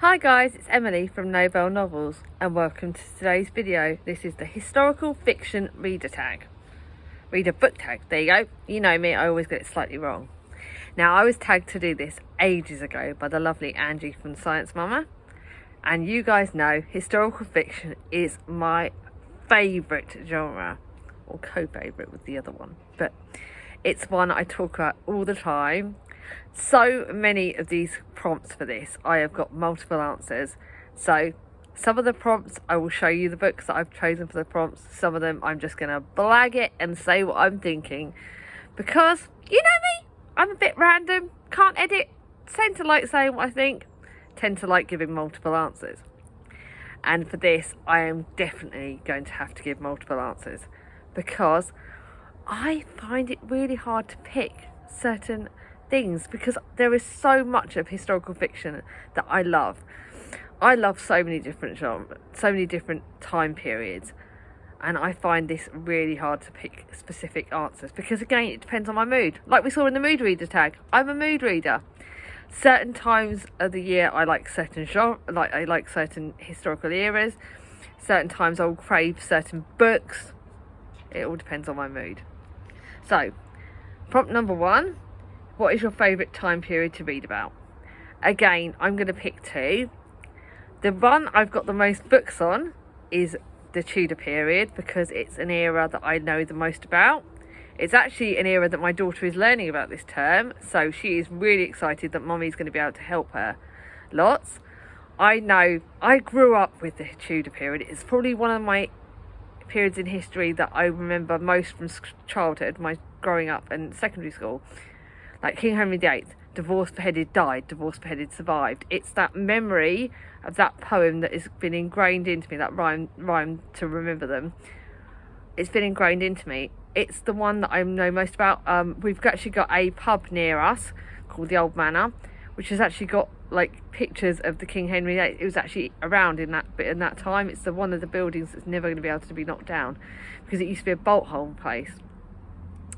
Hi guys, it's Emily from Nobel Novels and welcome to today's video. This is the historical fiction reader tag. Reader book tag, there you go. You know me, I always get it slightly wrong. Now I was tagged to do this ages ago by the lovely Angie from Science Mama. And you guys know historical fiction is my favourite genre. Or co-favourite with the other one. But it's one I talk about all the time. So many of these prompts for this, I have got multiple answers. So some of the prompts I will show you the books that I've chosen for the prompts. Some of them I'm just going to blag it and say what I'm thinking, because you know me, I'm a bit random, can't edit, tend to like saying what I think, tend to like giving multiple answers. And for this I am definitely going to have to give multiple answers, because I find it really hard to pick certain things, because there is so much of historical fiction that I love. I love so many different genres, so many different time periods, and I find this really hard to pick specific answers, because again it depends on my mood. Like we saw in the mood reader tag, I'm a mood reader. Certain times of the year I like certain genres, I like certain historical eras. Certain times I'll crave certain books. It all depends on my mood. So prompt number one: what is your favourite time period to read about? Again, I'm going to pick two. The one I've got the most books on is the Tudor period, because it's an era that I know the most about. It's actually an era that my daughter is learning about this term, so she is really excited that Mummy's going to be able to help her lots. I know I grew up with the Tudor period. It's probably one of my periods in history that I remember most from childhood, my growing up and secondary school. Like King Henry VIII, divorced, beheaded, died, divorced, beheaded, survived. It's that memory of that poem that has been ingrained into me, that rhyme to remember them. It's been ingrained into me. It's the one that I know most about. We've actually got a pub near us called the Old Manor, which has actually got like pictures of the King Henry VIII. It was actually around in that time. It's one of the buildings that's never going to be able to be knocked down, because it used to be a bolt hole place.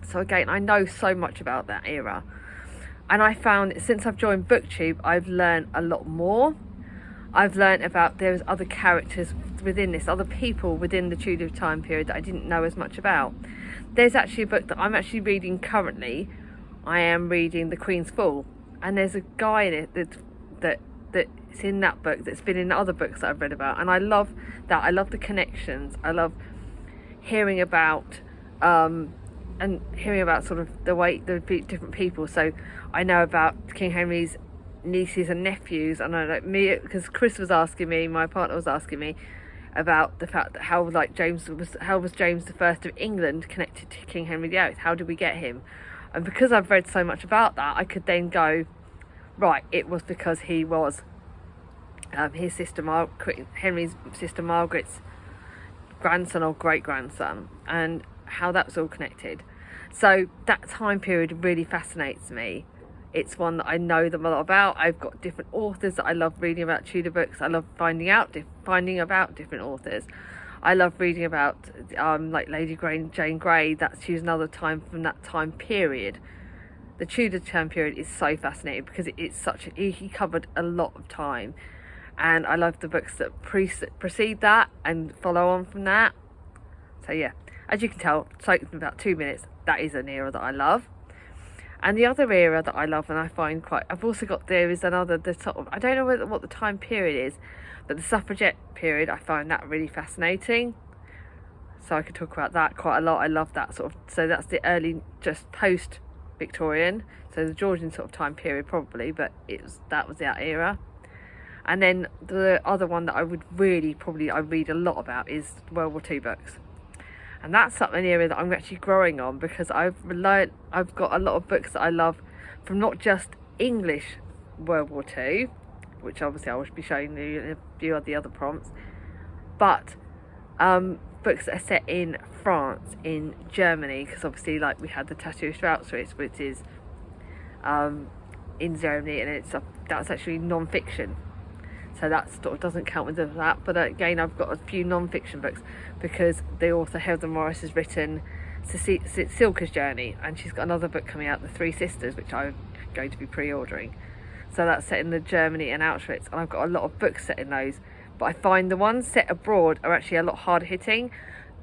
So again, I know so much about that era. And I found since I've joined BookTube, I've learned a lot more. I've learned about there's other characters within this, other people within the Tudor time period that I didn't know as much about. There's actually a book that I'm actually reading currently. I am reading The Queen's Fall. And there's a guy in it that's in that book that's been in other books that I've read about. And I love that. I love the connections. I love hearing about sort of the way the different people. So I know about King Henry's nieces and nephews, and I know me, because Chris was asking me, my partner was asking me about the fact that how was James the First of England connected to King Henry VIII? How did we get him? And because I've read so much about that, I could then go, right, it was because he was his sister Henry's sister Margaret's grandson or great grandson, and how that was all connected. So that time period really fascinates me. It's one that I know them a lot about. I've got different authors that I love reading about Tudor books. I love finding about different authors. I love reading about like Lady Jane Grey. She's another time from that time period. The Tudor time period is so fascinating, because he covered a lot of time, and I love the books that precede that and follow on from that. So yeah, as you can tell, taking about 2 minutes, that is an era that I love. And the other era that I love, and I find I've also got, there is another, I don't know what the time period is, but the suffragette period, I find that really fascinating. So I could talk about that quite a lot. I love that sort of, so that's the early, just post-Victorian, so the Georgian sort of time period probably, but that was that era. And then the other one that I would really I read a lot about is World War II books. And that's an area that I'm actually growing on, because I've got a lot of books that I love from not just English World War II, which obviously I will be showing you in a few of the other prompts, but books that are set in France, in Germany, because obviously like we had the Tattoo of Auschwitz, which is in Germany, and that's actually non-fiction. So that sort of doesn't count with that. But again, I've got a few non-fiction books, because the author Heather Morris has written Silka's Journey, and she's got another book coming out, The Three Sisters, which I'm going to be pre-ordering. So that's set in the Germany and Auschwitz, and I've got a lot of books set in those. But I find the ones set abroad are actually a lot harder hitting.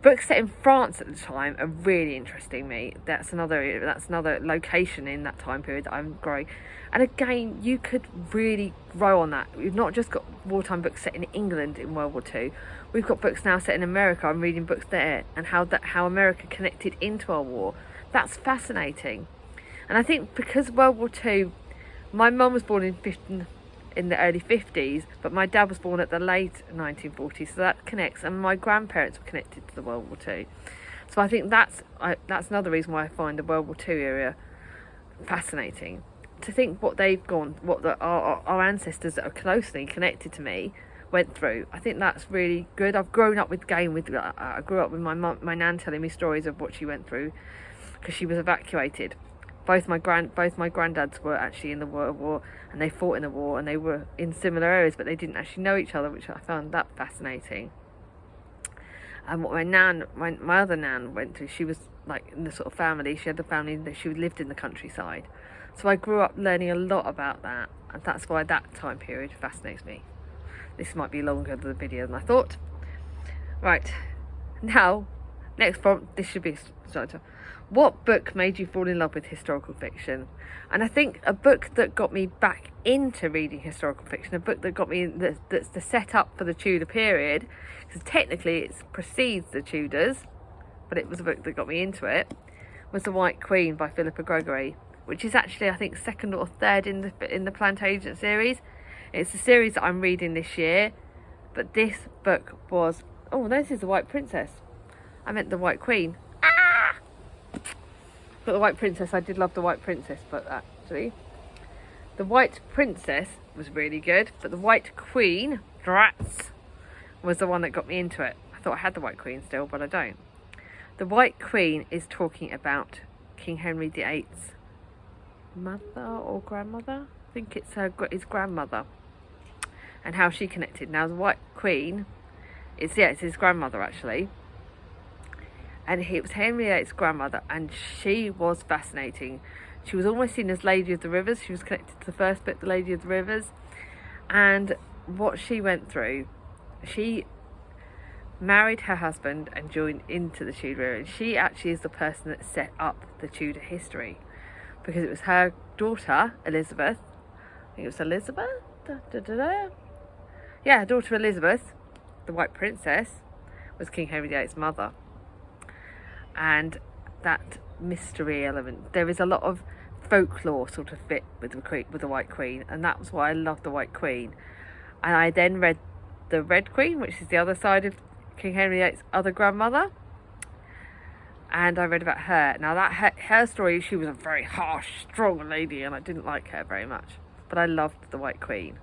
Books set in France at the time are really interesting me. That's another location in that time period that I'm growing. And again, you could really grow on that. We've not just got wartime books set in England in World War II. We've got books now set in America. I'm reading books there, and how America connected into our war. That's fascinating. And I think because World War II, my mum was born in the early 50s, but my dad was born at the late 1940s, so that connects, and my grandparents were connected to the World War II. So I think that's another reason why I find the World War II area fascinating. To think what they've gone, our ancestors that are closely connected to me went through. I think that's really good. I've grown up with I grew up with my nan telling me stories of what she went through because she was evacuated. Both my granddads were actually in the World War, and they fought in the war, and they were in similar areas, but they didn't actually know each other, which I found that fascinating. And what my other nan went through, she was like in the sort of family. She had the family that she lived in the countryside, so I grew up learning a lot about that, and that's why that time period fascinates me. This might be longer than the video than I thought. Right, now, next prompt. This should be started. What book made you fall in love with historical fiction? And I think a book that got me back into reading historical fiction, a book that got me that's the setup for the Tudor period, because technically it precedes the Tudors, but it was a book that got me into it, was The White Queen by Philippa Gregory, which is actually, I think, second or third in the Plantagenet series. It's the series that I'm reading this year, but this book was... Oh, this is The White Princess. I meant The White Queen. But The White Princess, I did love The White Princess, but actually The White Princess was really good, but The White Queen, drats, was the one that got me into it. I thought I had The White Queen still, but I don't. The White Queen is talking about King Henry VIII's mother or grandmother. I think it's his grandmother, and how she connected. Now the White Queen, it's his grandmother actually. And it was Henry VIII's grandmother, and she was fascinating. She was almost seen as Lady of the Rivers. She was connected to the first book, The Lady of the Rivers. And what she went through, she married her husband and joined into the Tudor era. And she actually is the person that set up the Tudor history, because it was her daughter, Elizabeth. I think it was Elizabeth? Yeah, her daughter Elizabeth, the White Princess, was King Henry VIII's mother. And that mystery element, there is a lot of folklore sort of fit with the White Queen, and that was why I loved the White Queen. And I then read the Red Queen, which is the other side of King Henry VIII's other grandmother, and I read about her. Now that her story, she was a very harsh, strong lady, and I didn't like her very much, but I loved the White Queen.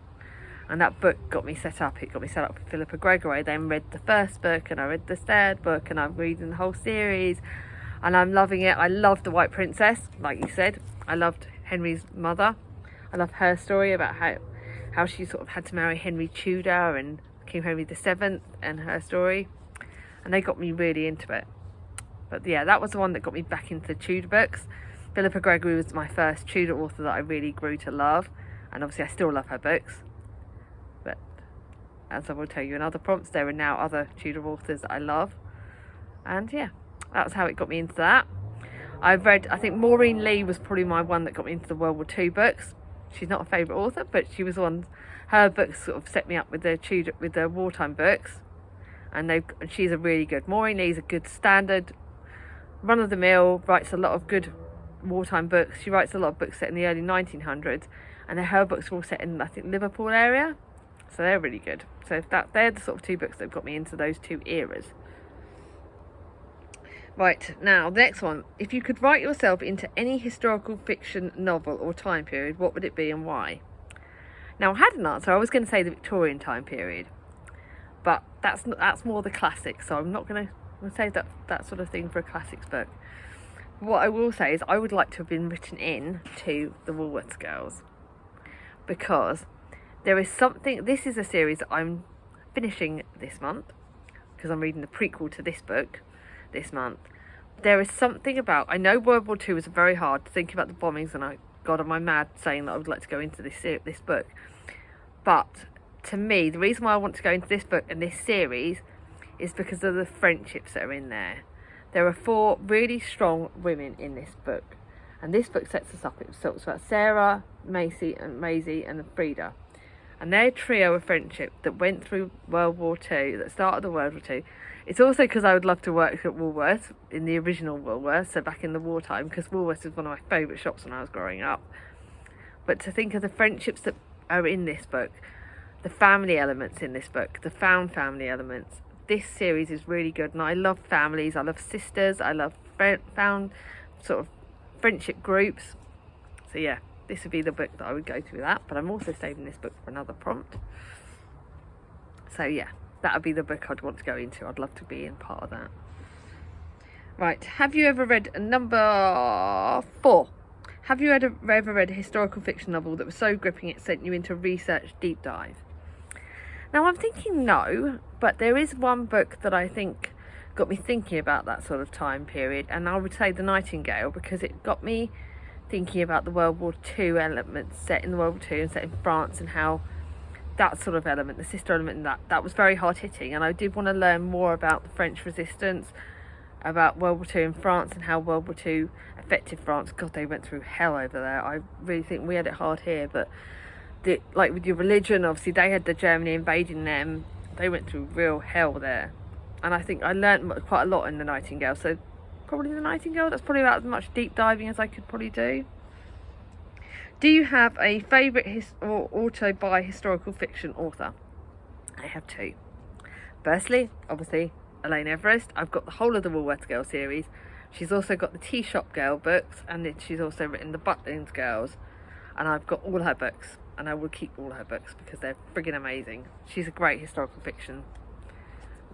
And that book got me set up. It got me set up with Philippa Gregory. I then read the first book, and I read the third book, and I'm reading the whole series, and I'm loving it. I loved The White Princess, like you said. I loved Henry's mother. I loved her story about how she sort of had to marry Henry Tudor and King Henry VII, and her story. And they got me really into it. But yeah, that was the one that got me back into Tudor books. Philippa Gregory was my first Tudor author that I really grew to love. And obviously I still love her books. But as I will tell you in other prompts, there are now other Tudor authors that I love. And yeah, that's how it got me into that. I think Maureen Lee was probably my one that got me into the World War II books. She's not a favourite author, but she was one. Her books sort of set me up with the wartime books. And she's a really good. Maureen Lee's a good standard, run-of-the-mill, writes a lot of good wartime books. She writes a lot of books set in the early 1900s. And her books are all set in, I think, Liverpool area. So they're really good. So they're the sort of two books that got me into those two eras. Right, now the next one. If you could write yourself into any historical fiction novel or time period, what would it be and why? Now I had an answer. I was going to say the Victorian time period, but that's more the classics. So I'm not going to say that sort of thing for a classics book. What I will say is I would like to have been written in to the Woolworths Girls, because there is something. This is a series that I'm finishing this month, because I'm reading the prequel to this book this month. There is something about, I know World War II was very hard to think about the bombings, and God, am I mad saying that I would like to go into this book? But to me, the reason why I want to go into this book and this series is because of the friendships that are in there. There are 4 really strong women in this book, and this book sets us up. It talks about Sarah, Maisie, and Frida, and their trio of friendship that went through World War II, that started the World War II. It's also because I would love to work at Woolworths, in the original Woolworths, so back in the wartime, because Woolworths was one of my favourite shops when I was growing up. But to think of the friendships that are in this book, the family elements in this book, the found family elements, this series is really good. And I love families, I love sisters, I love found sort of friendship groups. So yeah, this would be the book that I would go to with that. But I'm also saving this book for another prompt. So yeah, that would be the book I'd want to go into. I'd love to be in part of that. Right, have you ever read number 4? Have you ever read a historical fiction novel that was so gripping it sent you into a research deep dive? Now I'm thinking no, but there is one book that I think got me thinking about that sort of time period, and I would say The Nightingale, because it got me thinking about the World War II elements set in the World War II and set in France, and how that sort of element, the sister element in that was very hard hitting. And I did want to learn more about the French resistance, about World War II in France, and how World War II affected France. God, they went through hell over there. I really think we had it hard here, but like with your religion, obviously they had the Germany invading them. They went through real hell there. And I think I learned quite a lot in The Nightingale. So probably The Nightingale, that's probably about as much deep diving as I could probably do. Do you have a favourite historical fiction author? I have 2. Firstly, obviously, Elaine Everest. I've got the whole of the Woolworth Girl series. She's also got the Tea Shop Girl books, and then she's also written the Butlins Girls, and I've got all her books, and I will keep all her books because they're friggin' amazing. She's a great historical fiction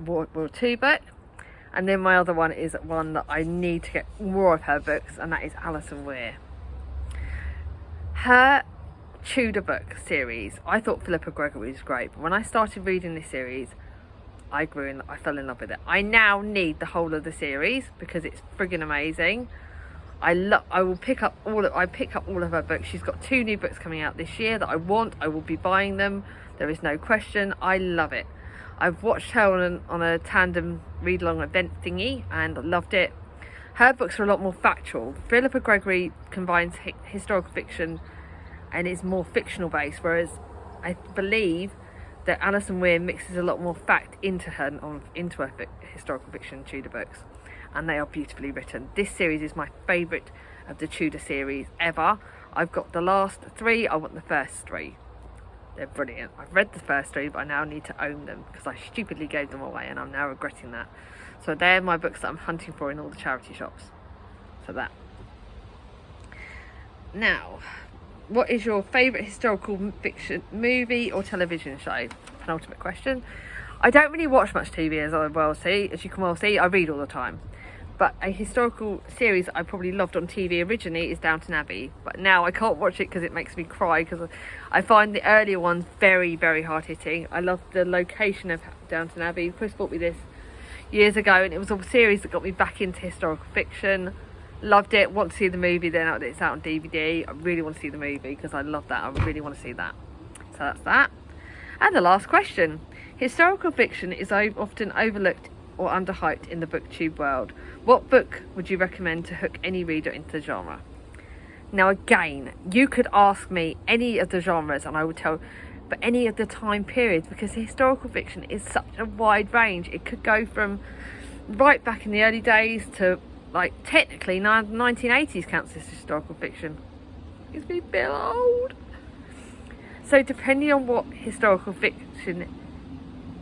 World War II book. And then my other one is one that I need to get more of her books, and that is Alison Weir. Her Tudor book series, I thought Philippa Gregory was great, but when I started reading this series, I fell in love with it. I now need the whole of the series because it's friggin' amazing. I pick up all of her books. She's got 2 new books coming out this year that I want. I will be buying them. There is no question. I love it. I've watched her on a tandem read along event thingy and loved it. Her books are a lot more factual. Philippa Gregory combines historical fiction and is more fictional based, whereas I believe that Alison Weir mixes a lot more fact into her historical fiction Tudor books, and they are beautifully written. This series is my favourite of the Tudor series ever. I've got the last 3, I want the first 3. They're brilliant. I've read the first 3, but I now need to own them because I stupidly gave them away and I'm now regretting that. So they're my books that I'm hunting for in all the charity shops. So that. Now, what is your favourite historical fiction movie or television show? Penultimate question. I don't really watch much TV as you can well see. I read all the time. But a historical series I probably loved on TV originally is Downton Abbey. But now I can't watch it because it makes me cry, because I find the earlier ones very, very hard hitting. I love the location of Downton Abbey. Chris bought me this years ago, and it was a series that got me back into historical fiction. Loved it. Want to see the movie then. It's out on DVD. I really want to see the movie because I love that. I really want to see that. So that's that. And the last question. Historical fiction is often overlooked or underhyped in the booktube world. What book would you recommend to hook any reader into the genre? Now again, you could ask me any of the genres and I would tell, but any of the time periods, because historical fiction is such a wide range. It could go from right back in the early days to, like, technically 1980s counts as historical fiction. It's me a bit old. So depending on what historical fiction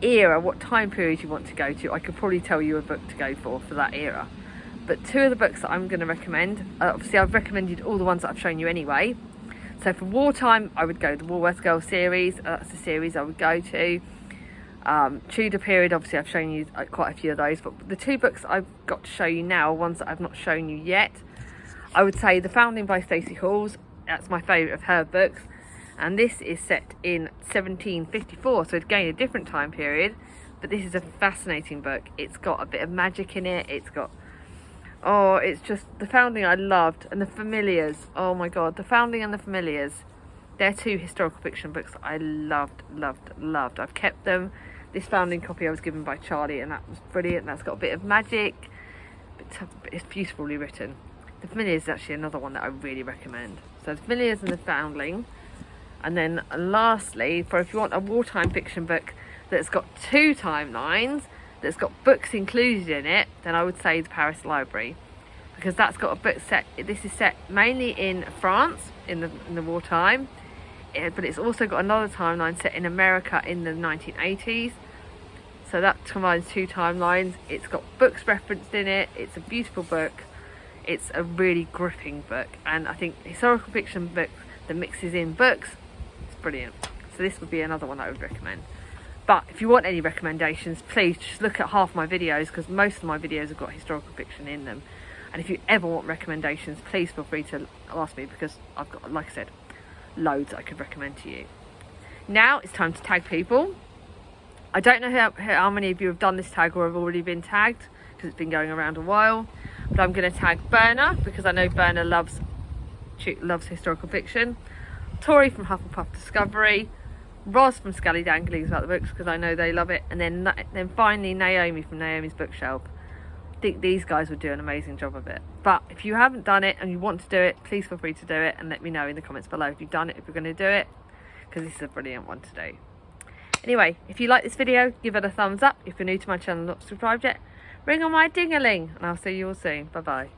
era, what time period you want to go to, I could probably tell you a book to go for that era. But 2 of the books that I'm going to recommend, obviously I've recommended all the ones that I've shown you anyway. So for wartime, I would go the Woolworth Girl series. That's the series I would go to. Tudor period, obviously I've shown you quite a few of those, but the 2 books I've got to show you now are ones that I've not shown you yet. I would say The Founding by Stacey Halls. That's my favourite of her books. And this is set in 1754, so again a different time period, but this is a fascinating book. It's got a bit of magic in it. It's got Oh, it's just, the Foundling I loved, and the Familiars. Oh my god, the Foundling and the Familiars. They're two historical fiction books that I loved. I've kept them. This Foundling copy I was given by Charlie, and that was brilliant. That's got a bit of magic, but it's beautifully written. The Familiars is actually another one that I really recommend. So the Familiars and the Foundling. And then lastly, for if you want a wartime fiction book that's got two timelines, that's got books included in it, then I would say the Paris Library, because that's got a book set. This is set mainly in France in the wartime, but it's also got another timeline set in America in the 1980s. So that combines two timelines. It's got books referenced in it. It's a beautiful book. It's a really gripping book, and I think historical fiction book that mixes in books, it's brilliant. So this would be another one I would recommend. But if you want any recommendations, please just look at half my videos, because most of my videos have got historical fiction in them. And if you ever want recommendations, please feel free to ask me, because I've got, like I said, loads I could recommend to you. Now it's time to tag people. I don't know how many of you have done this tag or have already been tagged, because it's been going around a while. But I'm going to tag Berna, because I know Berna loves historical fiction. Tori from Hufflepuff Discovery. Roz from Scally Danglies about the books, because I know they love it, and then finally Naomi from Naomi's Bookshelf. I think these guys would do an amazing job of it. But if you haven't done it and you want to do it, please feel free to do it, and let me know in the comments below if you've done it, if you're going to do it, because this is a brilliant one to do. Anyway, if you like this video, give it a thumbs up. If you're new to my channel and not subscribed yet, ring on my ding-a-ling, and I'll see you all soon. Bye bye.